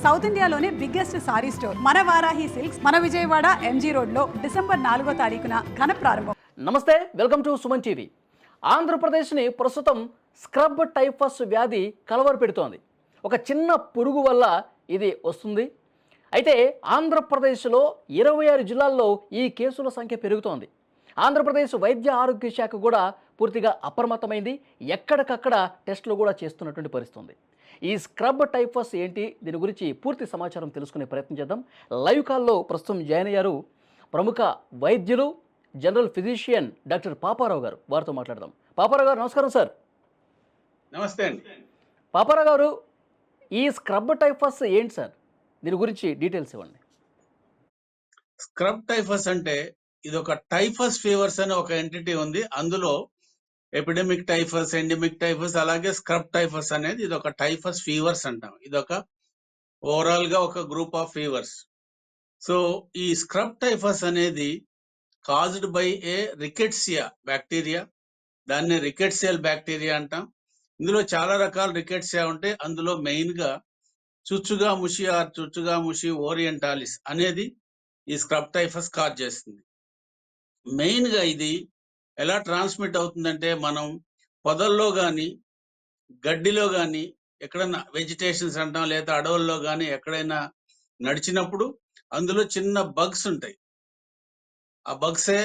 South ఇండియాలోనే biggest sorry store మన Varahi silks మన విజయవాడ ఎంజీ రోడ్లో డిసెంబర్ 4వ తారీఖున ఘన ప్రారంభం. నమస్తే, వెల్కమ్ టు సుమన్ టీవీ. ఆంధ్రప్రదేశ్ని ప్రస్తుతం స్క్రబ్ టైఫస్ వ్యాధి కలవర పెడుతోంది. ఒక చిన్న పురుగు వల్ల ఇది వస్తుంది. అయితే ఆంధ్రప్రదేశ్లో 26 జిల్లాల్లో ఈ కేసుల సంఖ్య పెరుగుతోంది. ఆంధ్రప్రదేశ్ వైద్య ఆరోగ్య శాఖ కూడా పూర్తిగా అప్రమత్తమైంది. ఎక్కడికక్కడ టెస్టులు కూడా చేస్తున్నటువంటి పరిస్థితుంది. ఈ స్క్రబ్ టైఫస్ ఏంటి, దీని గురించి పూర్తి సమాచారం తెలుసుకునే ప్రయత్నం చేద్దాం. లైవ్ కాల్లో ప్రస్తుతం జాయిన్ అయ్యారు ప్రముఖ వైద్యులు, జనరల్ ఫిజిషియన్ డాక్టర్ పాపారావు గారు. వారితో మాట్లాడదాం. పాపారావు గారు నమస్కారం సార్. నమస్తే అండి. పాపారావు గారు, ఈ స్క్రబ్ టైఫస్ ఏంటి సార్, దీని గురించి డీటెయిల్స్ ఇవ్వండి. స్క్రబ్ టైఫస్ అంటే ఇది ఒక టైఫస్ ఫీవర్స్ అనే ఒక ఎంటిటీ ఉంది. అందులో ఎపిడెమిక్ టైఫస్, ఎండమిక్ టైఫస్, అలాగే స్క్రబ్ టైఫస్ అనేది ఇది ఒక టైఫస్ ఫీవర్స్ అంటాం. ఇది ఒక ఓవరాల్ గా ఒక గ్రూప్ ఆఫ్ ఫీవర్స్. సో ఈ స్క్రబ్ టైఫస్ అనేది caused by A Rickettsia bacteria. దాన్ని రికెట్సియల్ బ్యాక్టీరియా అంటాం. ఇందులో చాలా రకాల రికెట్సియా ఉంటాయి. అందులో మెయిన్ గా చుచ్చుగాముషి ఓరియంటాలిస్ అనేది ఈ స్క్రబ్ టైఫస్ కాజ్ చేస్తుంది. మెయిన్ గా ఇది ఎలా ట్రాన్స్మిట్ అవుతుందంటే, మనం పొదల్లో కానీ గడ్డిలో కానీ ఎక్కడైనా వెజిటేషన్స్ అంటాం, లేదా అడవుల్లో కానీ ఎక్కడైనా నడిచినప్పుడు అందులో చిన్న బగ్స్ ఉంటాయి. ఆ బగ్సే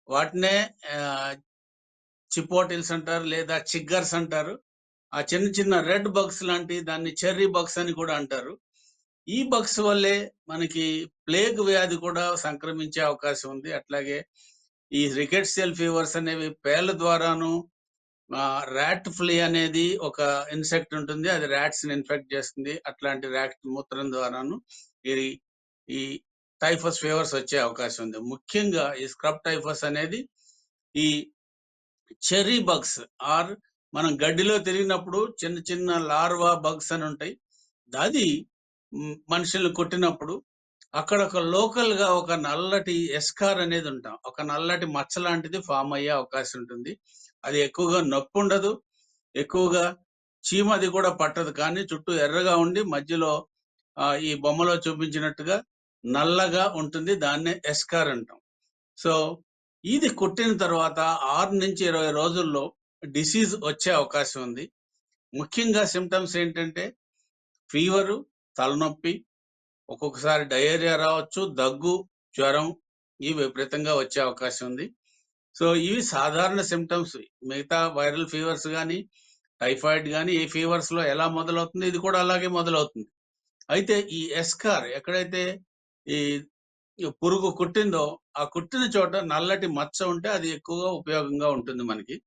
వాటినే చిపోటిల్స్ అంటారు, లేదా చిగ్గర్స్ అంటారు. ఆ చిన్న చిన్న రెడ్ బగ్స్ లాంటి దాన్ని చెర్రీ బగ్స్ అని కూడా అంటారు. ఈ బగ్స్ వల్లే మనకి ప్లేగ్ వ్యాధి కూడా సంక్రమించే అవకాశం ఉంది. అట్లాగే ఈ రికెట్సియల్ ఫీవర్స్ అనేవి పేర్ల ద్వారాను, ర్యాట్ ఫ్లీ అనేది ఒక ఇన్సెక్ట్ ఉంటుంది, అది ర్యాట్స్ ని ఇన్ఫెక్ట్ చేస్తుంది. అట్లాంటి ర్యాట్ మూత్రం ద్వారాను ఈ టైఫస్ ఫీవర్స్ వచ్చే అవకాశం ఉంది. ముఖ్యంగా ఈ స్క్రబ్ టైఫస్ అనేది ఈ చెర్రీ బగ్స్ ఆర్ మనం గడ్డిలో తిరిగినప్పుడు చిన్న చిన్న లార్వా బగ్స్ అని ఉంటాయి. అది మనుషుల్ని కొట్టినప్పుడు అక్కడ ఒక లోకల్ గా ఒక నల్లటి ఎస్కార్ అనేది ఉంటాం, ఒక నల్లటి మచ్చ లాంటిది ఫామ్ అయ్యే అవకాశం ఉంటుంది. అది ఎక్కువగా నొప్పి ఉండదు, ఎక్కువగా చీమది కూడా పట్టదు, కానీ చుట్టూ ఎర్రగా ఉండి మధ్యలో ఈ బొమ్మలో చూపించినట్టుగా నల్లగా ఉంటుంది. దాన్నే ఎస్కార్ అంటాం. సో ఇది కుట్టిన తర్వాత 6 నుంచి 20 రోజుల్లో డిసీజ్ వచ్చే అవకాశం ఉంది. ముఖ్యంగా సిమ్టమ్స్ ఏంటంటే ఫీవరు, తలనొప్పి, ఒక్కొక్కసారి డయేరియా రావచ్చు, దగ్గు, జ్వరం ఇవి విపరీతంగా వచ్చే అవకాశం ఉంది. సో ఇవి సాధారణ సిమ్టమ్స్. మిగతా వైరల్ ఫీవర్స్ కానీ, టైఫాయిడ్ కానీ ఈ ఫీవర్స్ లో ఎలా మొదలవుతుంది, ఇది కూడా అలాగే మొదలవుతుంది. అయితే ఈ ఎస్కార్ ఎక్కడైతే ఈ పురుగు కుట్టిందో ఆ కుట్టిన చోట నల్లటి మచ్చ ఉంటే అది ఎక్కువగా ఉపయోగంగా ఉంటుంది మనకి.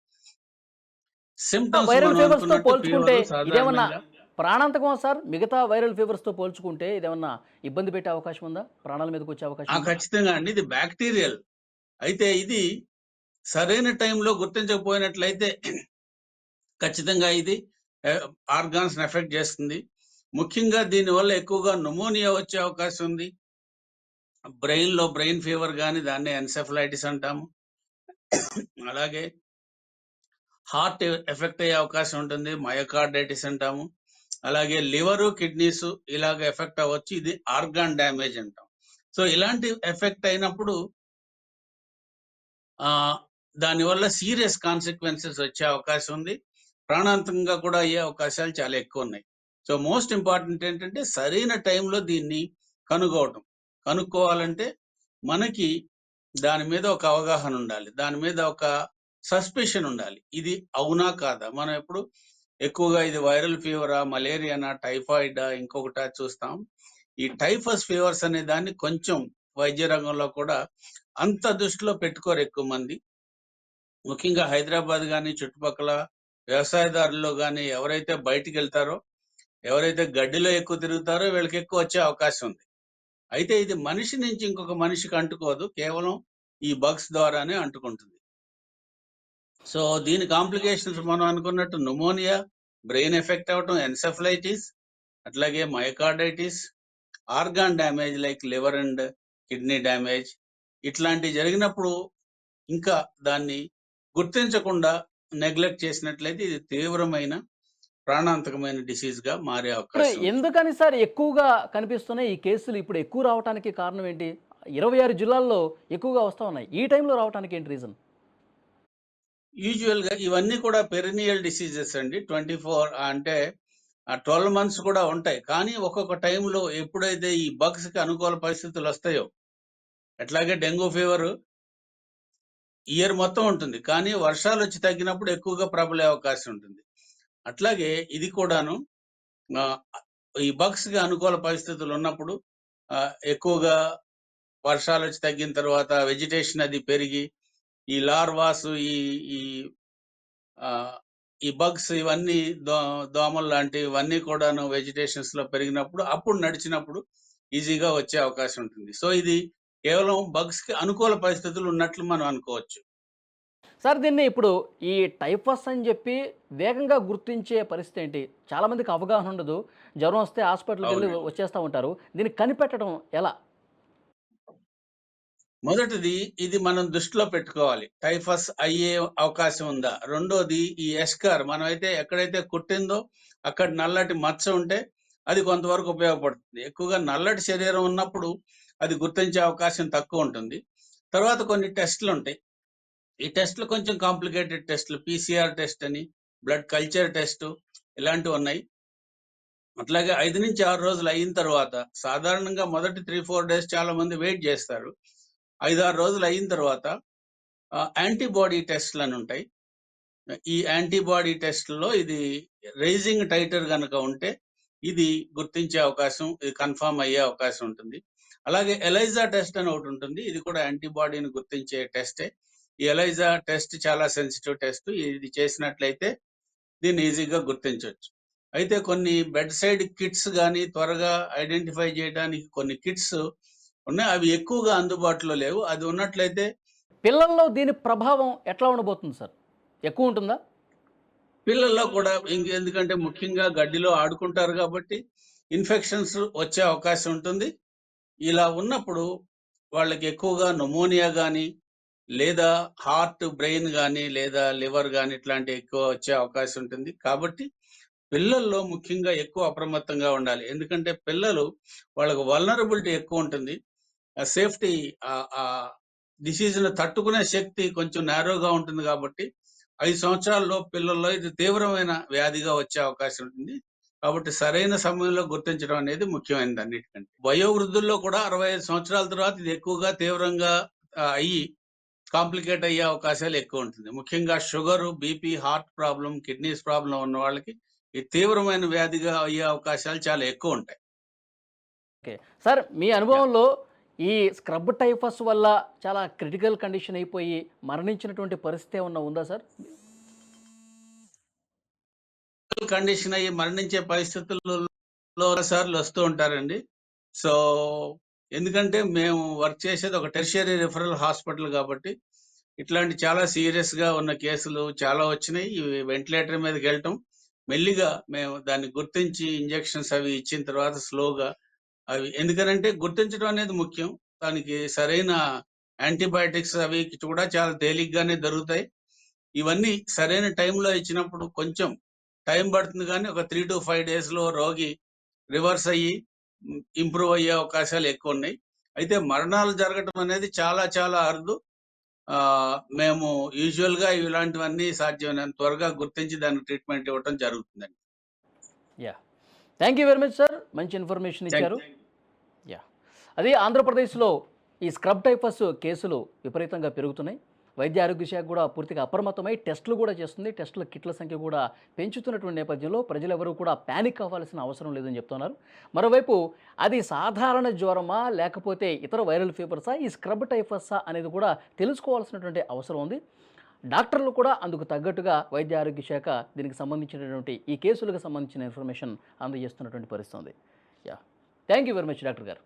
సిమ్టమ్స్ వైరల్ మనం ఫీవర్స్ తో అనుకున్నట్టు పోల్చుకుంటే ఫీవర్ ఇదేమన్నా సాధారణంగా ప్రాణాంతకమా సార్? మిగతా వైరల్ ఫీవర్స్ తో పోల్చుకుంటే ఇదేమన్నా ఇబ్బంది పెట్టే అవకాశం ఉందా? ప్రాణాల మీదకి వచ్చే అవకాశం ఉందా? ఖచ్చితంగా అండి. ఇది బ్యాక్టీరియల్. అయితే ఇది సరైన టైంలో గుర్తించకపోయినట్లయితే ఖచ్చితంగా ఇది ఆర్గాన్స్ ఎఫెక్ట్ చేస్తుంది. ముఖ్యంగా దీనివల్ల ఎక్కువగా న్యూమోనియా వచ్చే అవకాశం ఉంది. బ్రెయిన్ ఫీవర్ కానీ, దాన్ని ఎన్సెఫలైటిస్ అంటాము. అలాగే హార్ట్ ఎఫెక్ట్ అయ్యే అవకాశం ఉంటుంది, మయోకార్డైటిస్ అంటాము. అలాగే లివరు, కిడ్నీస్ ఇలాగ ఎఫెక్ట్ అవ్వచ్చు. ఇది ఆర్గాన్ డ్యామేజ్ అంటాం. సో ఇలాంటి ఎఫెక్ట్ అయినప్పుడు దానివల్ల సీరియస్ కాన్సిక్వెన్సెస్ వచ్చే అవకాశం ఉంది. ప్రాణాంతకంగా కూడా అయ్యే అవకాశాలు చాలా ఎక్కువ ఉన్నాయి. సో మోస్ట్ ఇంపార్టెంట్ ఏంటంటే సరైన టైంలో దీన్ని కనుక్కోవాలంటే మనకి దాని మీద ఒక అవగాహన ఉండాలి, దాని మీద ఒక సస్పెషన్ ఉండాలి. ఇది అవునా కాదా? మనం ఎప్పుడు ఎక్కువగా ఇది వైరల్ ఫీవరా, మలేరియానా, టైఫాయిడా, ఇంకొకటా చూస్తాం. ఈ టైఫస్ ఫీవర్స్ అనే దాన్ని కొంచెం వైద్య రంగంలో కూడా అంత దృష్టిలో పెట్టుకోరు ఎక్కువ మంది. ముఖ్యంగా హైదరాబాద్ కానీ చుట్టుపక్కల వ్యవసాయదారుల్లో కానీ ఎవరైతే బయటికి వెళ్తారో, ఎవరైతే గడ్డిలో ఎక్కువ తిరుగుతారో వీళ్ళకి ఎక్కువ వచ్చే అవకాశం ఉంది. అయితే ఇది మనిషి నుంచి ఇంకొక మనిషికి అంటుకోదు, కేవలం ఈ బగ్స్ ద్వారానే అంటుకుంటుంది. సో దీని కాంప్లికేషన్స్ మనం అనుకున్నట్టు న్యూమోనియా, బ్రెయిన్ ఎఫెక్ట్ అవటం, ఎన్సెఫలైటిస్, అట్లాగే myocarditis, organ damage like liver and kidney damage ఇట్లాంటివి జరిగినప్పుడు ఇంకా దాన్ని గుర్తించకుండా నెగ్లెక్ట్ చేసినట్లయితే ఇది తీవ్రమైన ప్రాణాంతకమైన డిసీజ్గా మారే ఇప్పుడు అవకాశం ఉంది. ఎందుకని సార్ ఎక్కువగా కనిపిస్తున్నాయి ఈ కేసులు? ఇప్పుడు ఎక్కువ రావడానికి కారణం ఏంటి? 26 జిల్లాల్లో ఎక్కువగా వస్తా ఉన్నాయి. ఈ టైంలో రావడానికి ఏంటి రీజన్? యూజువల్‌గా ఇవన్నీ కూడా పెరినియల్ డిసీజెస్ అండి. 24 అంటే 12 మంత్స్ కూడా ఉంటాయి. కానీ ఒక్కొక్క టైంలో ఎప్పుడైతే ఈ బగ్స్‌కి అనుకూల పరిస్థితులు వస్తాయో, ఎట్లాగే డెంగ్యూ ఫీవర్ ఇయర్ మొత్తం ఉంటుంది. కానీ వర్షాలొచ్చి తగ్గినప్పుడు ఎక్కువగా ప్రబలే అవకాశం ఉంటుంది. అట్లాగే ఇది కూడాను ఆహ్, ఈ బగ్స్‌కి అనుకూల పరిస్థితులు ఉన్నప్పుడు ఎక్కువగా వర్షాలొచ్చి తగ్గిన తర్వాత వెజిటేషన్ అది పెరిగి ఈ లార్వాస్ ఈ ఈ ఆహ్, ఈ బగ్స్ ఇవన్నీ దోమలు లాంటివి ఇవన్నీ కూడాను వెజిటేషన్స్‌లో పెరిగినప్పుడు, అప్పుడు నడిచినప్పుడు ఈజీగా వచ్చే అవకాశం ఉంటుంది. సో, ఇది కేవలం బగ్స్‌కి అనుకూల పరిస్థితులు ఉన్నట్లు మనం అనుకోవచ్చు. సార్ దీన్ని ఇప్పుడు ఈ టైఫస్ అని చెప్పి వేగంగా గుర్తించే పరిస్థితి ఏంటి? చాలామందికి అవగాహన ఉండదు. జ్వరం వస్తే హాస్పిటల్‌కెళ్ళి అవునండి. వచ్చేస్తా ఉంటారు. దీన్ని కనిపెట్టడం ఎలా? మొదటిది ఇది మనం దృష్టిలో పెట్టుకోవాలి. టైఫస్ అయ్యే అవకాశం ఉందా? రెండోది ఈ ఎస్కార్ మనమైతే ఎక్కడైతే కుట్టిందో అక్కడ నల్లటి మచ్చ ఉంటే అది కొంతవరకు ఉపయోగపడుతుంది. ఎక్కువగా నల్లటి శరీరం ఉన్నప్పుడు అది గుర్తించే అవకాశం తక్కువ ఉంటుంది. తర్వాత కొన్ని టెస్ట్‌లుంటాయి. ఈ టెస్ట్‌లు కొంచెం కాంప్లికేటెడ్ టెస్ట్‌లు. పీసీఆర్ టెస్ట్ అని, బ్లడ్ కల్చర్ టెస్టు ఇలాంటివున్నాయి. అట్లాగే 5-6 రోజులు అయిన తర్వాత సాధారణంగా మొదటి 3, 4 డేస్ చాలా మంది వెయిట్ జేస్తారు. 5, 6 రోజులు అయిన తర్వాత యాంటీబాడీ టెస్ట్‌లనుంటాయి. ఈ యాంటీబాడీ టెస్ట్‌లో ఇది రైజింగ్ టైటర్ గనక ఉంటే ఇది గుర్తించే అవకాశం, ఇది కన్ఫర్మ్ అయ్యే అవకాశం ఉంటుంది. అలాగే ఎలైజా టెస్ట్ అని ఒకటుంటుంది. ఇది కూడా యాంటీబాడీని గుర్తించే టెస్టే. ఈ ఎలైజా టెస్ట్ చాలా సెన్సిటివ్ టెస్ట్. ఇది చేసినట్లయితే దీన్ని ఈజీగా గుర్తించొచ్చు. అయితే కొన్ని బెడ్ సైడ్ కిట్స్ గాని, త్వరగా ఐడెంటిఫై చేయడానికి కొన్ని కిట్స్ ఉన్నాయి. అవి ఎక్కువగా అందుబాటులో లేవు. అది ఉన్నట్లయితే పిల్లల్లో దీని ప్రభావం ఎట్లా ఉండబోతుంది సార్? ఎక్కువ ఉంటుందా? పిల్లల్లో కూడా ఎందుకంటే ముఖ్యంగా గడ్డిలో ఆడుకుంటారు కాబట్టి ఇన్ఫెక్షన్స్ వచ్చే అవకాశం ఉంటుంది. ఇలా ఉన్నప్పుడు వాళ్ళకి ఎక్కువగా న్యూమోనియా గాని, లేదా హార్ట్, బ్రెయిన్ గాని, లేదా లివర్ గాని ఇట్లాంటివి ఎక్కువ వచ్చే అవకాశం ఉంటుంది. కాబట్టి పిల్లల్లో ముఖ్యంగా ఎక్కువ అప్రమత్తంగా ఉండాలి. ఎందుకంటే పిల్లలు వాళ్ళకి వల్నరబిలిటీ ఎక్కువుంటుంది. సేఫ్టీ డిసీజ్‌ని తట్టుకునే శక్తి కొంచెం నారోగా ఉంటుంది కాబట్టి 5 సంవత్సరాలలోపు పిల్లల్లో ఇది తీవ్రమైన వ్యాధిగా వచ్చే అవకాశం ఉంటుంది. కాబట్టి సరైన సమయంలో గుర్తించడం అనేది ముఖ్యమైనది అన్నిటికంటే. వయోవృద్ధుల్లో కూడా 65 సంవత్సరాల తర్వాత ఇది ఎక్కువగా తీవ్రంగా అయ్యి కాంప్లికేట్ అయ్యే అవకాశాలు ఎక్కువుంటుంది. ముఖ్యంగా sugar, BP, heart problem, kidneys problem ఉన్న వాళ్ళకి ఈ తీవ్రమైన వ్యాధిగా అయ్యే అవకాశాలు చాలా ఎక్కువుంటాయి. ఓకే. సార్ మీ యాహ్! అనుభవంలో ఈ స్క్రబ్ టైఫస్ వల్ల చాలా క్రిటికల్ కండిషన్ అయిపోయి మరణించినటువంటి పరిస్థితి ఏమన్నా ఉందా సార్? కండిషన్ అయ్యి మరణించే పరిస్థితుల్లో సార్లు వస్తూ ఉంటారండి. సో, ఎందుకంటే మేము వర్క్ చేసేది ఒక టెర్షియరీ రిఫరల్ హాస్పిటల్ కాబట్టి, ఇట్లాంటి చాలా సీరియస్‌గా ఉన్న కేసులు చాలా వచ్చినాయి. ఇవి వెంటిలేటర్ మీదకెళ్ళటం, మెల్లిగా మేము దాన్ని గుర్తించి ఇంజెక్షన్స్ అవి ఇచ్చిన తర్వాత స్లోగా అవి ఎందుకనంటే గుర్తించడం అనేది ముఖ్యం. దానికి సరైన యాంటీబయోటిక్స్ అవి కూడా చాలా తేలిగ్గానే దొరుకుతాయి. ఇవన్నీ సరైన టైంలో ఇచ్చినప్పుడు కొంచెం టైం పడుతుంది గానీ, ఒక 3-5 డేస్‌లో రోగి రివర్స్ అయ్యి ఇంప్రూవ్ అయ్యే అవకాశాలు ఎక్కువున్నాయి. అయితే మరణాలు జరగటం అనేది చాలా చాలా అరుదు. మేము యూజువల్‌గా ఇలాంటివన్నీ సాధ్యమైనంత త్వరగా గుర్తించి దానికి ట్రీట్మెంట్ ఇవ్వటం జరుగుతుందండి. Yeah! Thank you very much sir. మంచి ఇన్ఫర్మేషన్ థాంక్ ఇచ్చారు. యూ. యాహ్! అది ఆంధ్రప్రదేశ్‌లో ఈ స్క్రబ్ టైఫస్ కేసులు విపరీతంగా పెరుగుతున్నాయి. వైద్య ఆరోగ్య శాఖ కూడా పూర్తిగా అప్రమత్తమై టెస్టులు కూడా చేస్తుంది. టెస్టుల కిట్ల సంఖ్య కూడా పెంచుతున్నటువంటి నేపథ్యంలో ప్రజలెవరూ కూడా పానిక్ అవ్వాల్సిన అవసరం లేదని చెప్తున్నారు. మరోవైపు అది సాధారణ జ్వరమా? లేకపోతే ఇతర వైరల్ ఫీవర్సా? ఈ స్క్రబ్ టైఫసా? అనేది కూడా తెలుసుకోవాల్సినటువంటి అవసరం ఉంది. డాక్టర్లు కూడా అందుకు తగ్గట్టుగా వైద్య ఆరోగ్య శాఖ దీనికి సంబంధించినటువంటి ఈ కేసులకు సంబంధించిన ఇన్ఫర్మేషన్ అందజేస్తున్నటువంటి పరిస్థితి ఉంది. Yeah! Thank you very much doctor గారు.